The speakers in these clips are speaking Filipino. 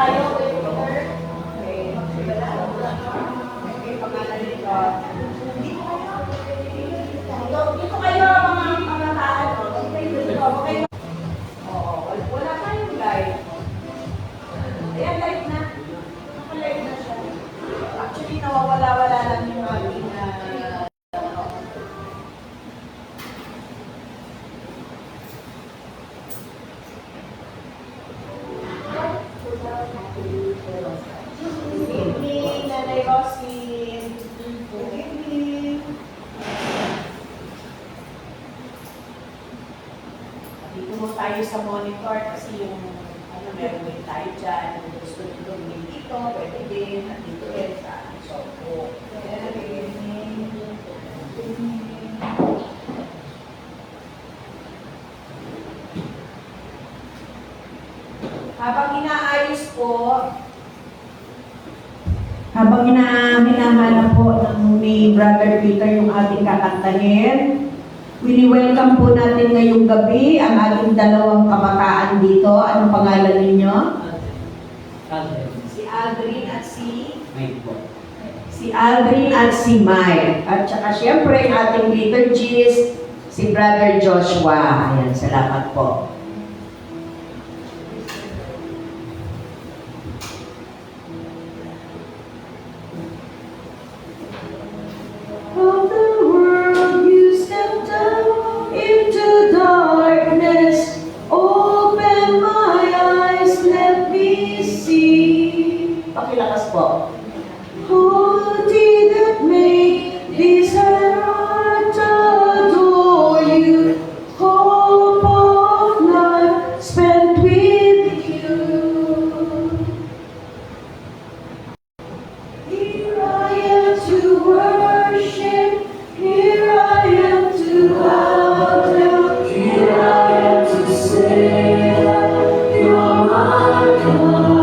tayo, Peter. Okay, okay, pangalan nito. Dito kayo mga pamataan. Okay. Oo, wala tayong live. Ayan, live na. Naka-live na siya. Actually, nawawala-wala lang yung ating Good evening, Nanay Rosin. Good evening. Dito mo tayo sa monitor kasi yung meron din tayo dyan. Kung gusto nyo gawin dito, pwede din. Nandito rin sa ating softbook. Good evening. Good evening. Habang hinahanap po ni Brother Peter yung ating kakantahin, wini-welcome po natin ngayong gabi ang ating dalawang kabataan dito. Anong pangalan ninyo? Si Aldrin at si Mike po. Si Aldrin at si Mike. At saka siyempre ang ating liturgist, si Brother Joshua. Ayan, salamat po. Pakilakas po. Holy that made this heart adore you, hope of life spent with you. Here I am to worship, here I am to bow down, here I am to say that you're my God.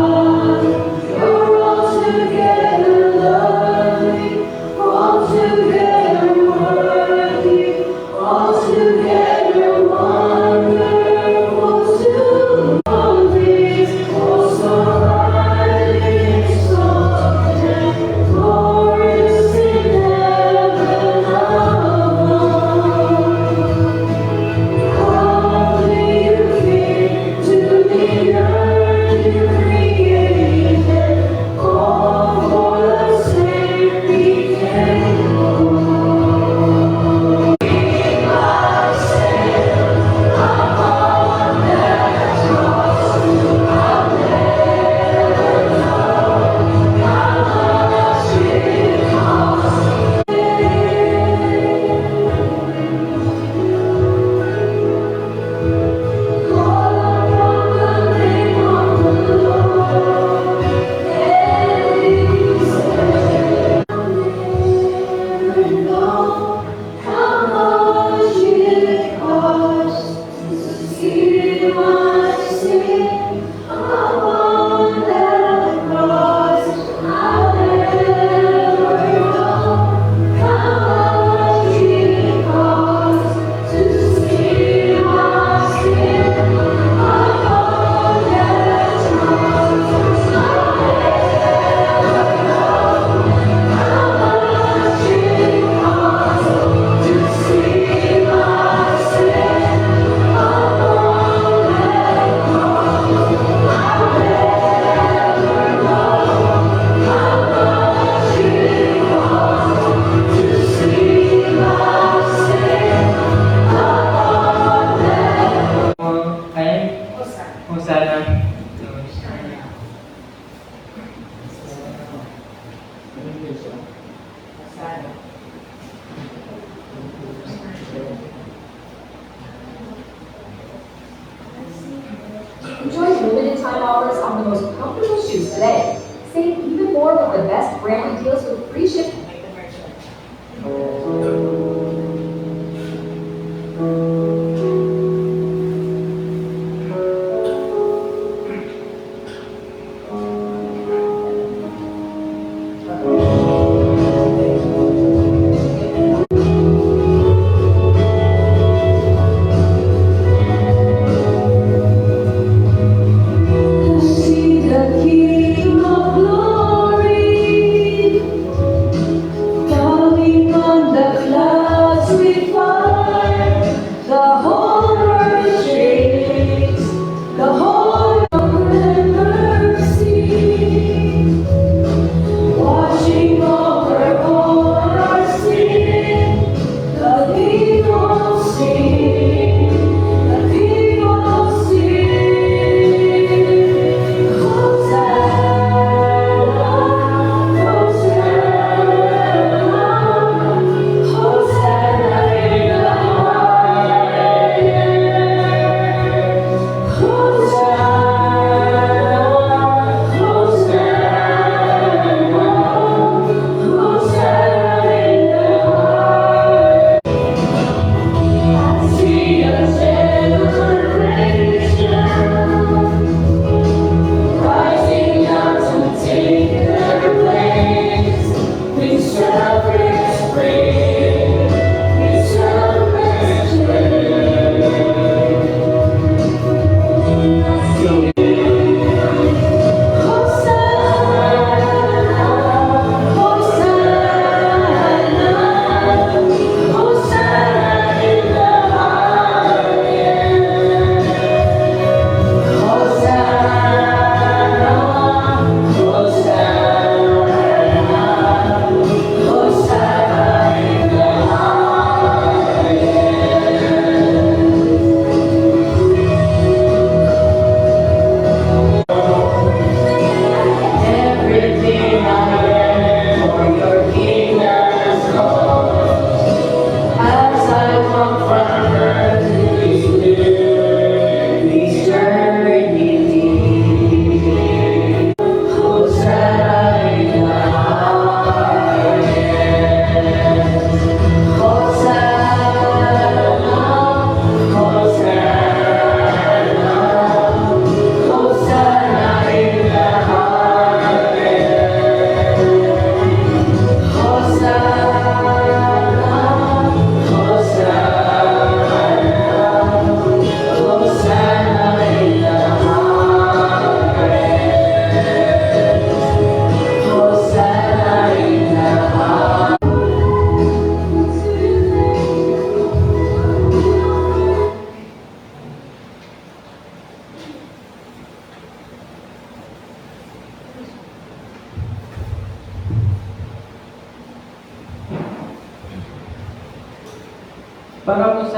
Enjoy limited time offers on the most comfortable shoes today. Save even more with the best branded deals with free shipping. See the key.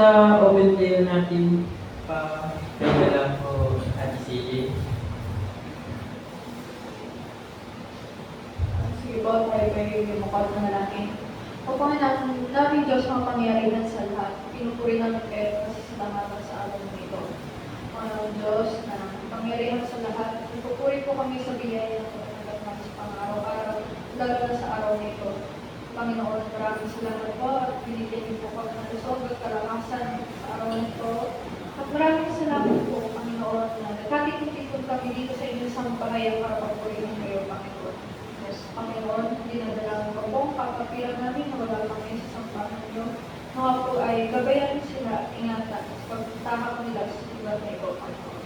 sa open player natin pa pwede lang po ICA. Sige po, tayo kayo yung mukha na natin. O Panginoon, namin Diyos mga pangyarihan sa lahat. Pinupuri namin kayo kasi sa tamaman sa araw nito. Panginoon Diyos na pangyarihan sa lahat. Pinupuri po kami sa biyaya ng pagkakat namin sa pang-araw-araw, lalo na sa araw nito. Panginoon, maraming salamat po at binigyan niyo po kami ng lusog at kalakasan sa araw nito. At maraming salamat po, Panginoon, na nagkatipon-tipon kami dito sa inyong sampalaya para papurihin kayo, Panginoon. Yes, Panginoon, dinadala ko po ang pagpapilang namin na wala kami sa sampahan niyo. Mga po ay gabayan sila, ingatan, sa pagtahak nila sa lugar na ito, Panginoon.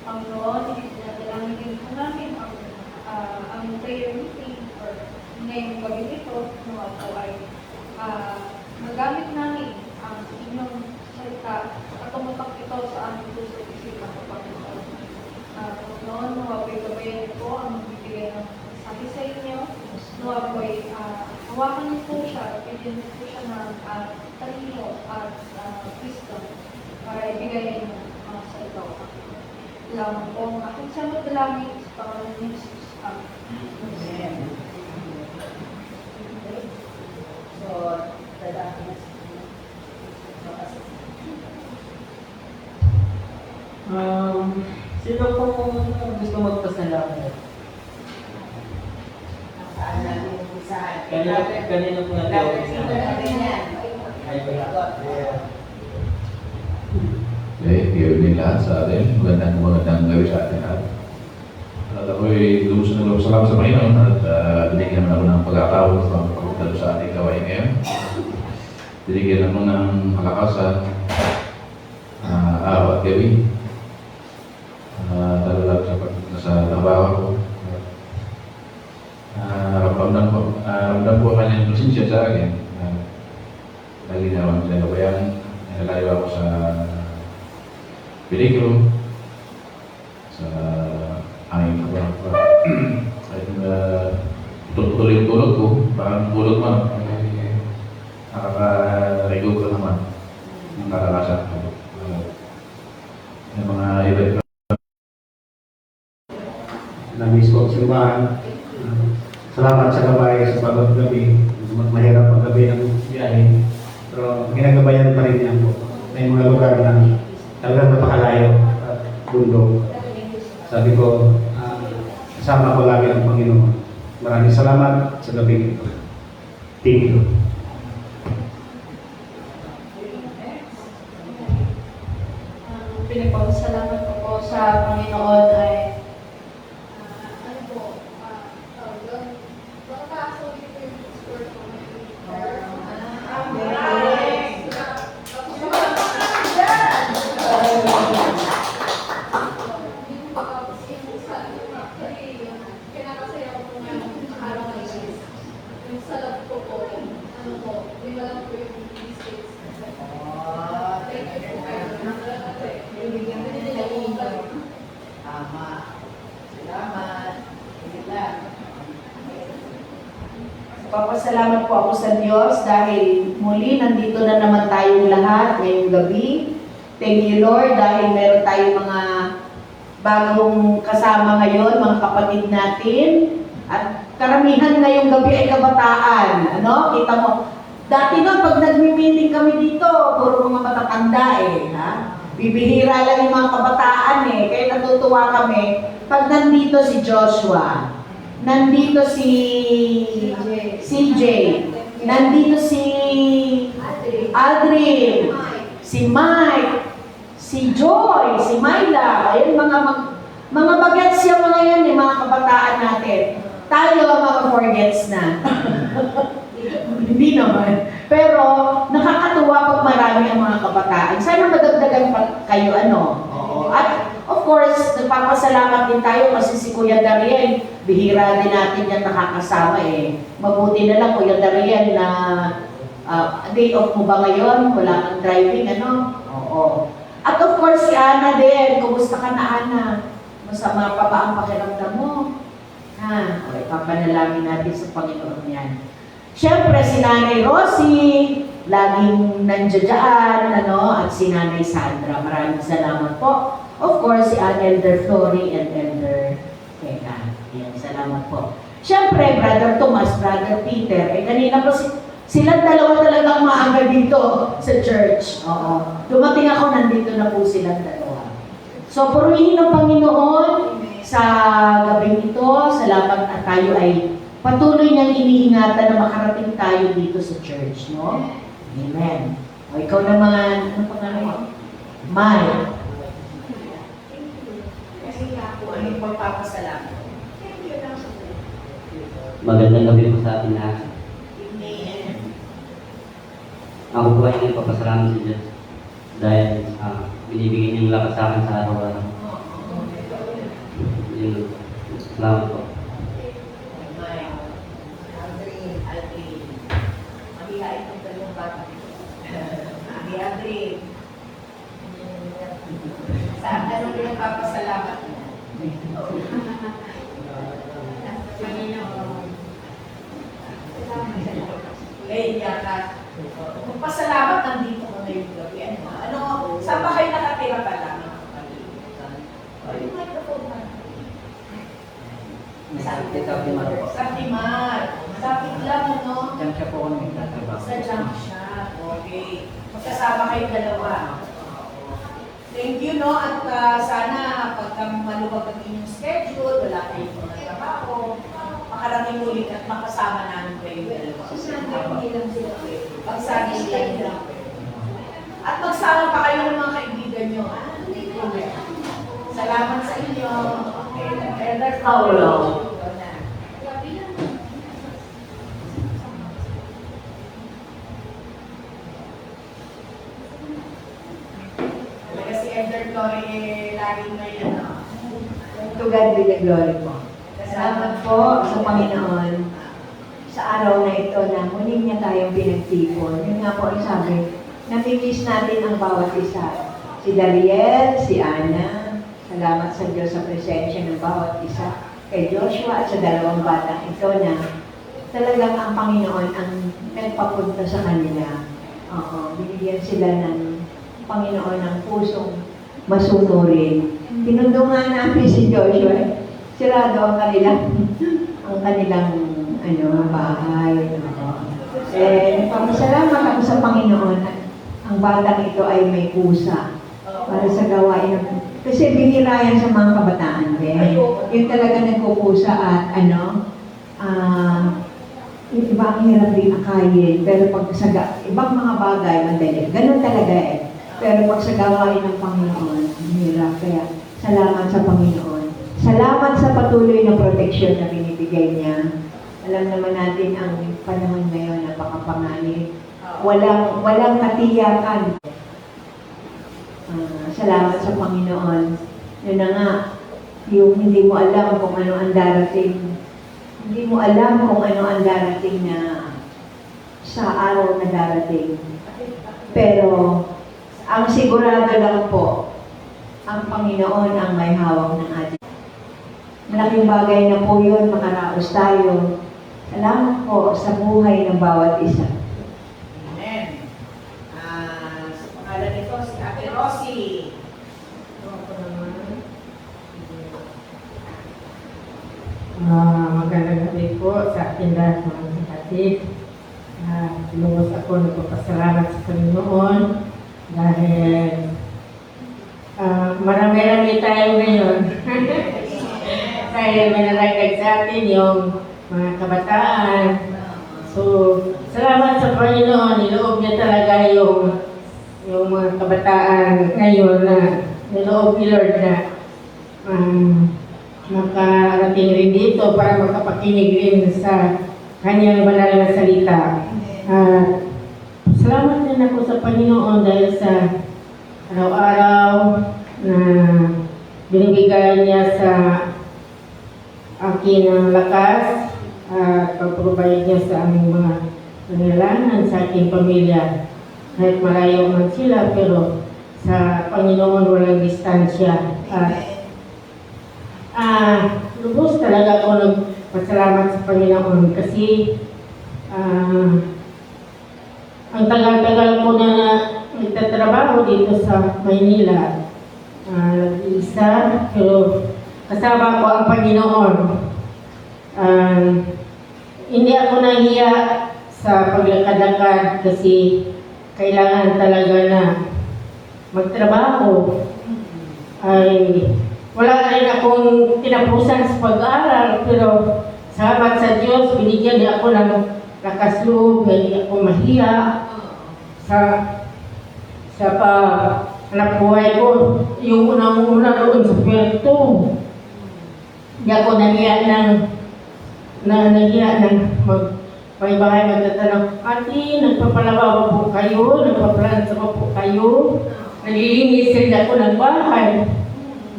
Panginoon, dinadalangin din po namin ang prayer meeting or ngayong gabi nito, mga po ay magamit namin ang inyong salita at tumutak ito sa aming puso at isipan ko, Panginoon. Panginoon, mga po ay gabayan po ang bibigay ng sabi sa inyo, nawa po ay hawakan niyo po siya, bigyan niyo po siya ng talino at wisdom para ibigay niyo sa ito. Lamang po ang aking samot dalangin sa pangalan ni Jesus. Amen. So, dadaan na Sino po gusto magpasalamat? saan natin umpisahan? Kanina po natin Sino natin yan? Ay, wala. Okay, good evening lahat sa atin. Magandang gabi sa atin lahat. At ako'y lubos na lubos salamat sa Panginoon at binigyan naman ako ng pagkakataon sa pagkakalo sa ating gawain ngayon. Binigyan naman ng kalakasan, araw at gabi. Talaga sa trabaho ko. Ramdam ko ang kanyang presensya sa akin. Lagi naman sinagabayan, nilalayo ako sa peligro, sa aking kapwa. Kahit tutuloy yung tulog ko, parang tulog mo, nakaka-recover ka naman ng karanasan ko. Yung mga event na-miss ko ang simbahan. Salamat sa gabay sa pag-gabi. Mahirap ang gabi ng biyahe. Pero ginagabayan pa rin niya po. May mga lugar na talagang napakalayo at bundok. Sabi ko, kasama ko lagi ang Panginoon. Maraming salamat sa gabi ito. Thank you. Pinagpapasalamat ko po sa Panginoon ay ano po, baka sorry po yung score ko kinakasaya ko po ngayon araw na yung salap ko po, ano po, lima lang po yung mistakes. Thank you po kayo. Tama. Salamat. Papasalamat po ako sa Diyos dahil muli nandito na naman tayong lahat ngayong gabi. Thank you Lord dahil meron tayong mga bagong kasama ngayon, mga kapatid natin. At karamihan ngayong gabi ay kabataan. Ano? Kita mo, dati noon pag nagmi-meeting kami dito, puro mga matatanda ha? Bibihira lang yung mga kabataan kaya natutuwa kami pag nandito si Joshua, nandito si CJ, nandito si Aldrin, si Mike, si Joy, si Myla, ayun mga bagets yung mga yan, mga kabataan natin. Tayo mga forgets na. Hindi naman. Pero nakakatuwa pag marami ang mga kabataan. Sana madagdagan pa kayo At of course, nagpapasalamat din tayo kasi si Kuya Darien, bihira din natin yan nakakasama Mabuti na lang Kuya Darien na day off mo ba ngayon? Wala kang driving, Oo. At of course si Ana din. Kumusta ka na Ana? Masama pa ba ang pakiramdam mo? Okay, papanalangin natin sa Panginoon yan. Siyempre, si Nanay Rosie, laging nandiyan, at si Nanay Sandra. Maraming salamat po. Of course, si Elder Flory and Elder Teka. Yan, salamat po. Siyempre, Brother Tomas, Brother Peter, kanina po silang dalawa talagang maaga dito sa church. Oo. Dumating ako, nandito na po silang dalawa. So, purihin ng Panginoon sa gabing ito. Salamat at tayo ay patuloy niyang iniingatan na makarating tayo dito sa church, no? Amen. O, ikaw naman, ano pangalan mo? Mai. Kasi ako, ano yung pagpapasalamat? Magandang gabi po sa ating lahat. Amen. Ako po ay nagpapasalamat sa Diyos dahil binibigyan niyang lakas sa akin sa araw-araw. Yun. Salamat po. Aldrin. Mahihain ng dalawang bata. Aldrin. Sa ano rin ang papasalamat mo? Ngayon yata. Magpasalamat nandito ko ngayong gabi. Ano, saan ba kayo nakatira pala? Sa Timar. Sapit lang, ano? Diyan siya po ako nagtatrabaho. Sa junk shop. Okay. Magkasama kayong dalawa. Thank you, no? At sana pagka malubag ang inyong schedule, wala kayong mga trabaho, makarating ulit at makasama namin kayo dalawa. Pag Sunday lang. At magsama pa kayo ng mga kaibigan nyo. Salamat sa inyo. Elder Paulo. Talaga si Elder Glory laging may To God be the glory po. Salamat po sa Panginoon sa araw na ito na muli niya tayong pinagtipon. Yun nga po ang sabi, namimiss natin ang bawat isa. Si Dariel, si Ana, salamat sa Diyos sa presensya ng bawat isa. Kay Joshua at sa dalawang bata ito na talagang ang Panginoon ang nagpapunta sa kanila. Binigyan sila ng Panginoon ng pusong masunurin. Tinundungan namin si Joshua. Sirado ang kanilang bahay. Papasalamat ako sa Panginoon at ang batang ito ay may pusa para sa gawain ng... Kasi binira yan sa mga kabataan. Yung talaga nagpupusa at yung iba ang hirap din akayin. Pero pag sa ibang mga bagay, madali. Ganun talaga eh. Pero pag sa gawain ng Panginoon, hirap. Kaya salamat sa Panginoon. Salamat sa patuloy na proteksyon na binibigay niya. Alam naman natin ang panahon ngayon na napakapanganib. Walang katiyakan. Salamat sa Panginoon. Yun na nga, yung hindi mo alam kung ano ang darating. Hindi mo alam kung ano ang darating na sa araw na darating. Pero, ang sigurado lang po, ang Panginoon ang may hawak ng ating. Malaking bagay na po yun, makaraos tayo. Salamat po sa buhay ng bawat isa. Amen. Sa pangalan nito, si Ate Rosie. Magandang gabi po sa ating lahat mga kapatid. Lubos ako nagpapasalamat sa Panginoon dahil marami-rami tayo ngayon. Dahil may naragdag sa atin yung mga kabataan. So, salamat sa Panginoon. Niloob niya talaga yung mga kabataan ngayon na niloob ni Lord na makarating rin dito para makapakinig rin sa kanyang banal na salita. Salamat din ako sa Panginoon dahil sa araw-araw na binibigay niya sa akin ng lakas at pag-provide niya sa aming mga pangailangan sa aking pamilya. Kahit malayo man sila, pero sa Panginoon walang distansya. Lubos talaga ako nagpasalamat sa Panginoon kasi ang tagal-tagal ko na nagtatrabaho dito sa Maynila. Nag-iisa, pero kasama ko ang Panginoon. Hindi ako nahiya sa paglakad-lakad kasi kailangan talaga na magtrabaho. Wala rin akong tinapusan sa pag-aaral, pero salamat sa Diyos, binigyan niya ako ng lakas loob, hindi ako mahiya sa anak buhay ko. Yung unang-una doon sa Puerto, hindi ako nahiya ng may bahay magtatanong, Ate, nagpapalabaw po kayo, nagpapalansa po kayo, nalilinis rin ako ng bahay.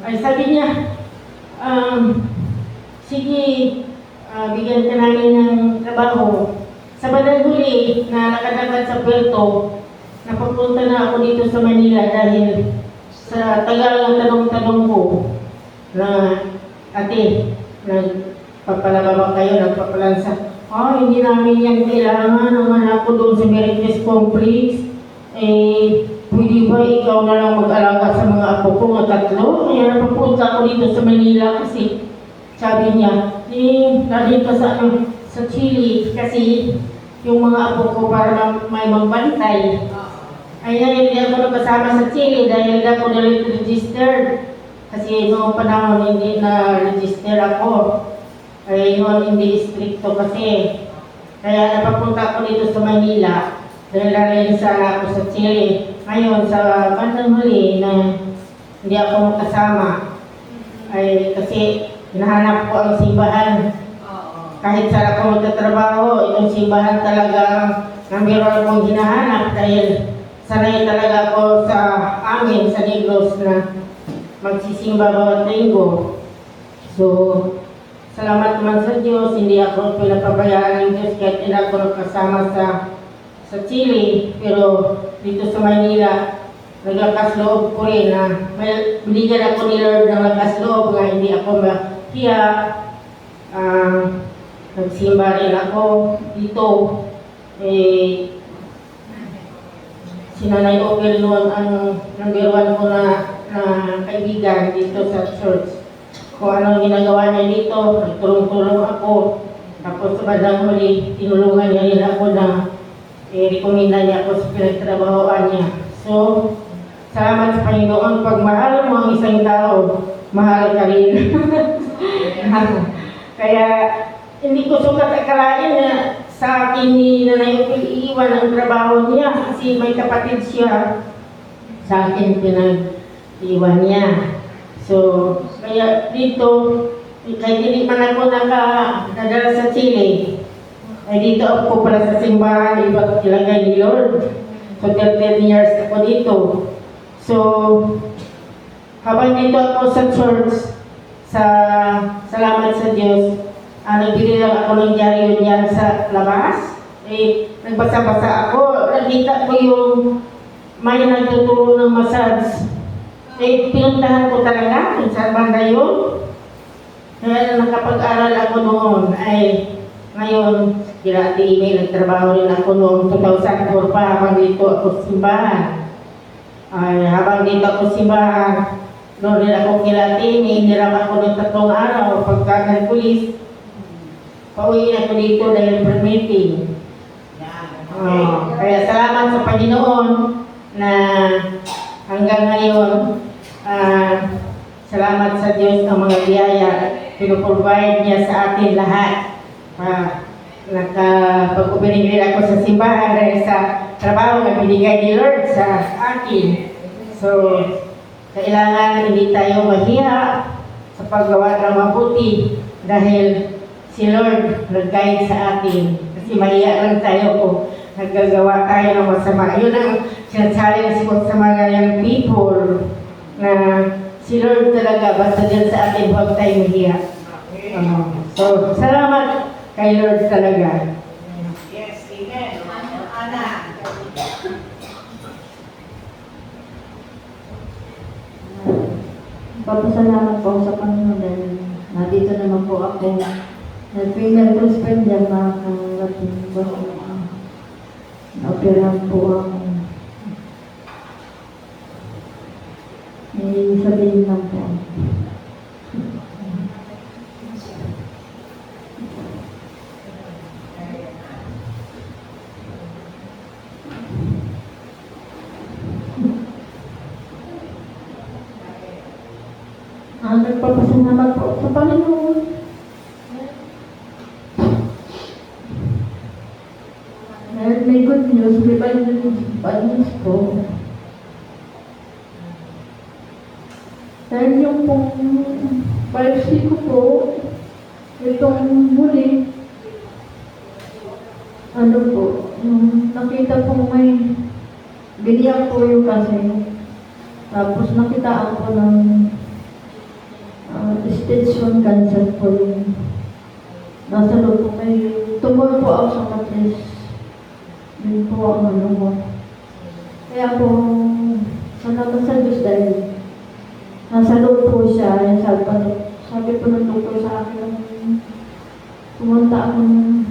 Ay sabi niya, sige, bigyan ka namin ng trabaho. Sa bandang huli, na nakadagdag sa Puerto, napapunta na ako dito sa Manila dahil sa tagal ng tanong-tanong ko na, Ate, nagpapalabaw kayo, nagpapalansa. Hindi namin yan kailangan. Ang anak ko doon sa Merites Complex, pwede ba ikaw na lang mag-alaga sa mga apo ko ng 3? Kaya napapunta ako dito sa Manila kasi sabi niya, dali ka sa Chile kasi yung mga apo ko para may magbantay. Hindi ako nakasama sa Chile dahil ako na-registered. Kasi noong panahon hindi na-register ako. Yun, hindi stricto kasi. Kaya napapunta ako dito sa Manila dahil rin sana ako sa Chile. Ngayon, sa bandang huli na hindi ako makasama kasi hinahanap ko ang simbahan. Kahit saan ako magtatrabaho, itong simbahan talaga number 1 kong hinahanap dahil sanay talaga ako sa amin, sa Negros na magsisimba bawat linggo. So, salamat naman sa Diyos, hindi ako pinapabayaan ng Diyos kahit hindi ako nakasama sa Chile. Pero dito sa Maynila, naglakas loob ko rin na binigyan ako ni Lord ng lakas loob na hindi ako mahiya. Nagsimba rin ako dito. Si Nanay Opel noon ang number 1 ko na kaibigan dito sa church. Kung anong ginagawa niya dito, nagtulong-tulong ako. Tapos sa bandang huli, tinulungan niya rin ako na rekomenda niya ako sa pinagtrabahoan niya. So, salamat sa Panginoon. Pag mahal mo ang isang tao, mahal ka rin. Kaya, hindi ko sukat akalain na sa akin ni Nanay Opel iiwan ang trabaho niya kasi may kapatid siya. Sa akin pinag-iwan niya. So, kaya dito, kahit hindi man ako nadala sa Chile, dito ako pala sa simbahan, iba't ilagay ni Lord. So, 13 years ako dito. So, habang dito ako sa church, salamat sa Diyos, nagbili lang ako ng dyaryo niyan sa labas. Nagbasa-basa ako, nakita ko yung may nagtuturo ng massage. Pinuntahan ko talaga kung saan banda yun. Kaya nakapag-aral ako noon ngayon, kila email, nagtrabaho rin ako noong 2004 pa habang dito ako simbahan. Habang dito ako simbahan, noon rin ako kila hiniram ako ng 3 araw pagka nag-pulis. Pauwi ako dito dahil permitting. Kaya salamat sa Panginoon na hanggang ngayon, salamat sa Diyos ang mga biyaya. Pinuprovide niya sa atin lahat. Pag-ubinigay ako sa simbahan dahil sa trabaho na binigay ni Lord sa akin. So, kailangan hindi tayo mahiya sa paggawa ng mabuti dahil si Lord nag-guide sa atin. Kasi mahiya lang tayo kung naggagawa tayo ng masama. Yun ang sinasabi ko sa mga young people na si Lord talaga, basta dyan sa atin, huwag tayo mahiya. So, salamat kay Lord talaga. Yes, amen. Ana. Papasalamat po sa Panginoon dahil nandito naman po ako. Nag-finger prosper dyan makakarating po. na-operahan po ako. Sabihin lang po. Nagpapasalamat po sa Panginoon. Dahil may good news, may bad news po. Dahil yung pong biopsy ko po, itong huli, ano po, nakita po may biliyak po yung kasi. Tapos nakitaan po ng stage 1 cancer po yung nasa loob po. May tumor po ako sa matres. Yun po ang ano mo. Kaya po, salamat sa Diyos dahil nasa loob po siya. Sabi po ng doktor sa akin, pumunta ako ng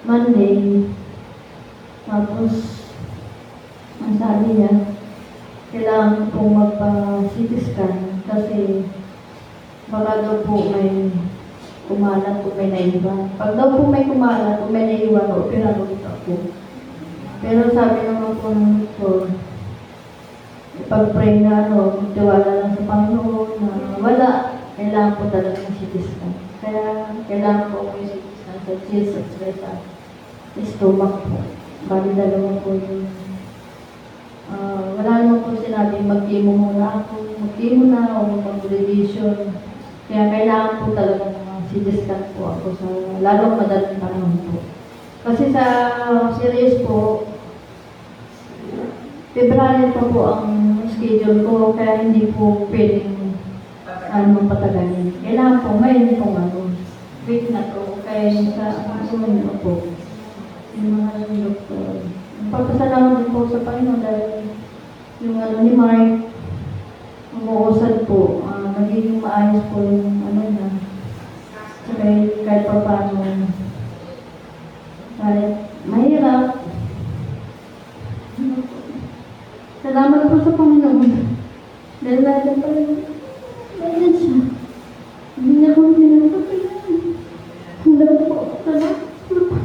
Monday. Tapos, ang sabi niya, kailangan po magpa-CT scan kasi baka daw po may kumalat o may naiwan. Pag daw po may kumalat o may naiwan, operahan ulit ako. Pero sabi naman po ng doktor, ipag-pray na tiwala lang sa Panginoon na wala, kailangan po talaga ng CT scan. Kaya kailangan po may CT scan sa Jesus Christ sa stomach po. Bali dalawa po yung wala naman po sinabi mag-chemo muna ako, mag-chemo na o mag-radiation. Kaya kailangan po talaga ng CT scan po ako sa lalong madaling panahon po. Kasi sa serious po, February pa po ang schedule ko, kaya hindi po pwedeng patagalin. Kailangan po ngayon po week na to, kaya sa sumunod po, yung mga doktor. Pagpasalamat din po sa Panginoon dahil yung ni Mark, umuusad po, nagiging maayos po yung niya. Kahit pa paano, kahit mahirap. Salamat po sa Panginoon. Dahil natin pa rin, natin siya. Hindi niya kong pinagpapalaan. Hindi po, salamat po.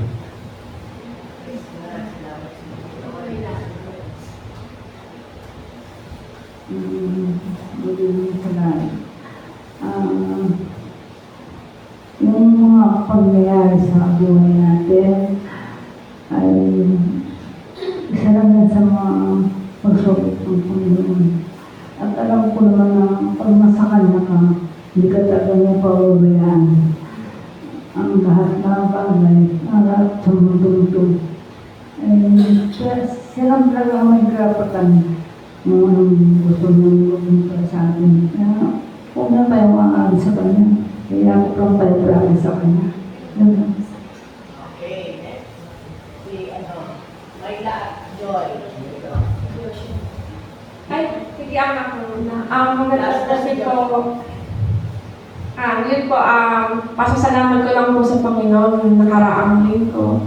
Yung mga pangyayari sa buhay natin ay isa lang yan sa mga pagsubok ng Panginoon. At alam ko naman na pag nasa kanya ka, hindi ka talaga niya pababayaan. Ang lahat na bagay, ang lahat sa mundo ito. Silang talaga may karapatan ng anong gusto niyang gawin para sa atin. Kaya huwag na tayo maaari sa kanya. Kaya ako lang tayo marami sa kanya. Yun lang. Okay, next. Si Mayla Joy. Ay, sige anak ko na. Maganda kasi po, yun po, pasasalamat ko lang po sa Panginoon ng nakaraang linggo.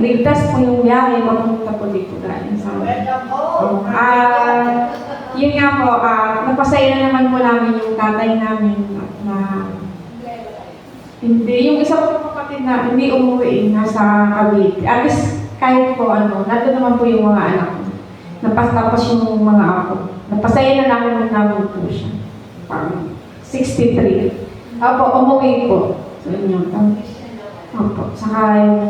Ligtas po yung biyahe, mapunta po dito galing sa yun nga po, napasaya na naman po namin yung tatay namin na hindi, yung isa po kapatid na hindi umuwi, nasa Cavite. At least, kahit po nandun naman po yung mga anak ko. Tapos yung mga ako. Napasaya na namin po siya. 63. Opo, umuwi po. So, yun yung opo. Saka yung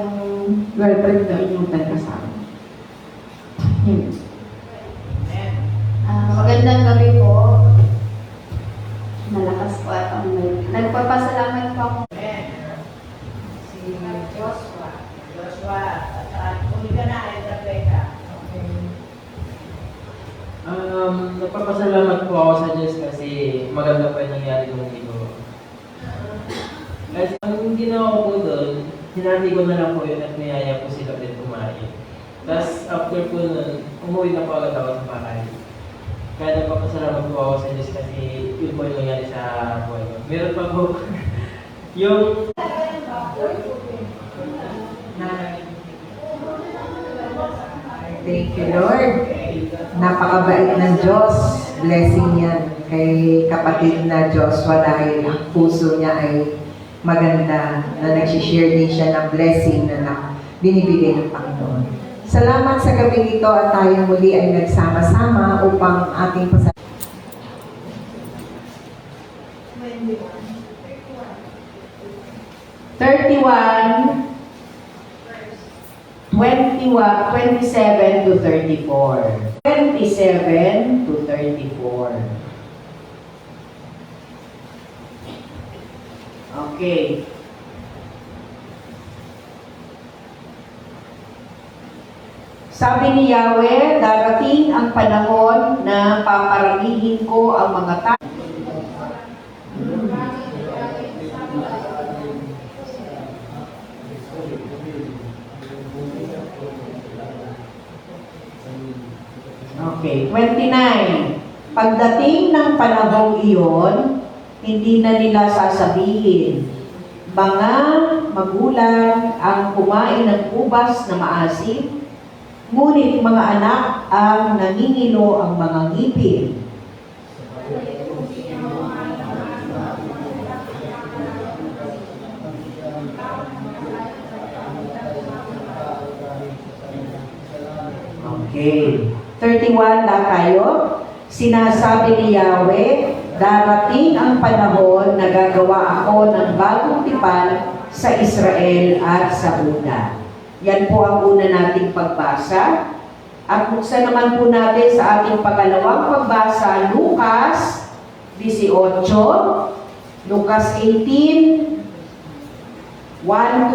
girlfriend daw yung kasama. Yun. Magandang gabi po. Malakas po at ang may. Nagpapasalamat po ako. Si Joshua. At saka uli ka na, Rebecca. Nagpapasalamat po ako sa Diyos kasi maganda po yung nangyari nung dito. Kasi ang ginawa ko po doon, sinati ko na lang po yun at niyaya po sila ulit kumain. Tapos after po nun, umuwi na po agad ako sa bahay. Kaya nagpapasalamat po ako sa Diyos kasi yun po yung nangyari sa buhay ko. Meron pa po yung Thank you, Lord. Napakabait ng Diyos. Blessing yan kay kapatid na Joshua dahil ang puso niya ay maganda na nagsishare din siya ng blessing na binibigay ng Panginoon. Salamat sa gabing ito at tayo muli ay nagsama-sama upang ating 31, 27 to 34. 27 to 34. Okay. Sabi ni Yahweh, darating ang panahon na paparamihin ko ang mga tao. Okay, 29. Pagdating ng panahong iyon, hindi na nila sasabihin, mga magulang ang kumain ng ubas na maasim, ngunit mga anak ang nangingilo ang mga ngipin. Okay. 31 na kayo. Sinasabi ni Yahweh, darating ang panahon na gagawa ako ng bagong tipan sa Israel at sa Juda. Yan po ang una nating pagbasa. At buksan naman po natin sa ating pangalawang pagbasa, Lucas 18, Lucas 18, 1